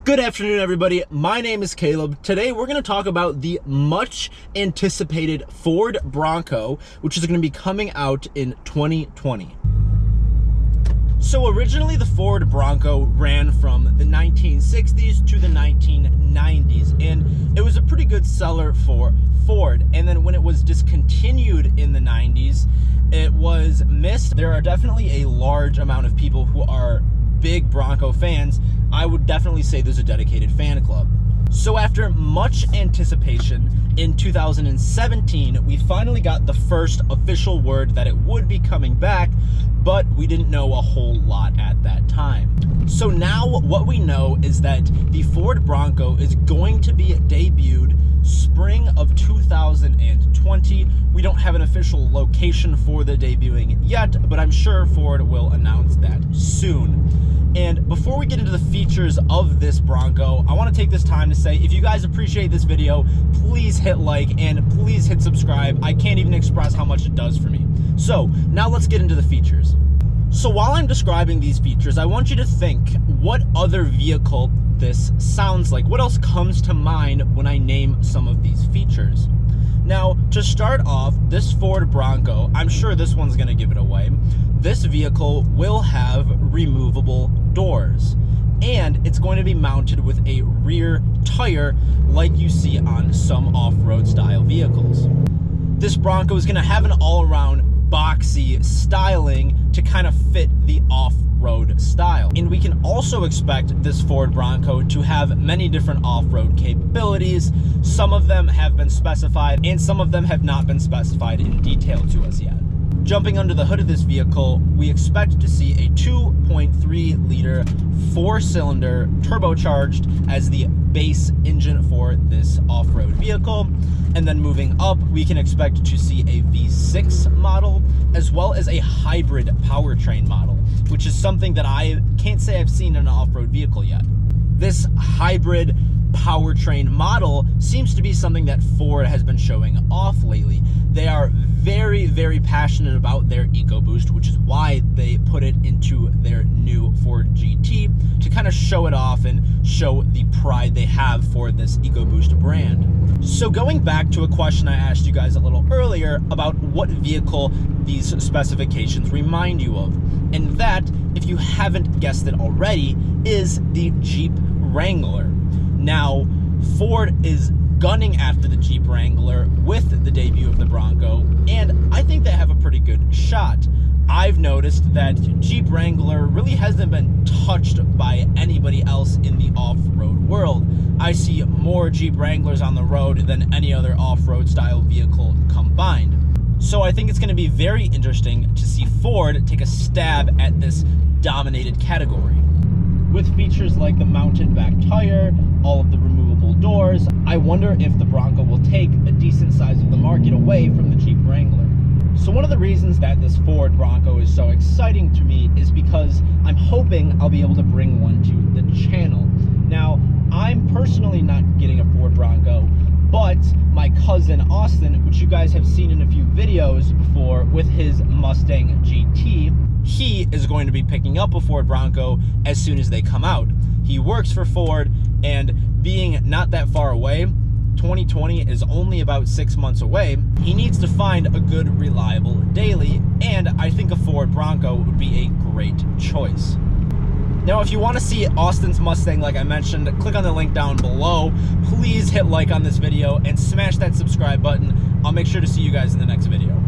Good afternoon, everybody. My name is Caleb. Today, we're going to talk about the much anticipated Ford Bronco, which is going to be coming out in 2020. So originally, the Ford Bronco ran from the 1960s to the 1990s, and it was a pretty good seller for Ford. And then when it was discontinued in the 90s, it was missed. There are definitely a large amount of people who are big Bronco fans. I would definitely say there's a dedicated fan club. So after much anticipation, in 2017, we finally got the first official word that it would be coming back, but we didn't know a whole lot at that time. So now what we know is that the Ford Bronco is going to be debuted spring of 2020. We don't have an official location for the debuting yet, but I'm sure Ford will announce that soon. And before we get into the features of this Bronco, I want to take this time to say, if you guys appreciate this video, please hit like and please hit subscribe. I can't even express how much it does for me. So now let's get into the features. So while I'm describing these features, I want you to think what other vehicle this sounds like. What else comes to mind when I name some of these features? Now, to start off, this Ford Bronco, I'm sure this one's going to give it away. This vehicle will have removable doors, and it's going to be mounted with a rear tire like you see on some off-road style vehicles. This Bronco is going to have an all-around boxy styling to kind of fit the off-road style. And we can also expect this Ford Bronco to have many different off-road capabilities. Some of them have been specified and some of them have not been specified in detail to us yet. Jumping under the hood of this vehicle, we expect to see a 2.3 liter 4-cylinder turbocharged as the base engine for this off-road vehicle. And then moving up, we can expect to see a V6 model as well as a hybrid powertrain model, which is something that I can't say I've seen in an off-road vehicle yet. This hybrid powertrain model seems to be something that Ford has been showing off lately. They are very passionate about their EcoBoost, which is why they put it into their new Ford GT to kind of show it off and show the pride they have for this EcoBoost brand. So going back to a question I asked you guys a little earlier about what vehicle these specifications remind you of, and that, if you haven't guessed it already, is the Jeep Wrangler. Now, Ford is gunning after the Jeep Wrangler with the debut of the Bronco, and I think they have a pretty good shot. I've noticed that Jeep Wrangler really hasn't been touched by anybody else in the off-road world. I see more Jeep Wranglers on the road than any other off-road style vehicle combined. So I think it's going to be very interesting to see Ford take a stab at this dominated category. With features like the mounted back tire, all of the removable doors, I wonder if the Bronco will take a decent size of the market away from the Jeep Wrangler. So one of the reasons that this Ford Bronco is so exciting to me is because I'm hoping I'll be able to bring one to the channel. Now, I'm personally not getting a Ford Bronco, but my cousin Austin, which you guys have seen in a few videos before with his Mustang GT, he is going to be picking up a Ford Bronco as soon as they come out. He works for Ford, and being not that far away, 2020 is only about 6 months away, he needs to find a good, reliable daily, and I think a Ford Bronco would be a great choice. Now, if you want to see Austin's Mustang, like I mentioned, click on the link down below. Please hit like on this video and smash that subscribe button. I'll make sure to see you guys in the next video.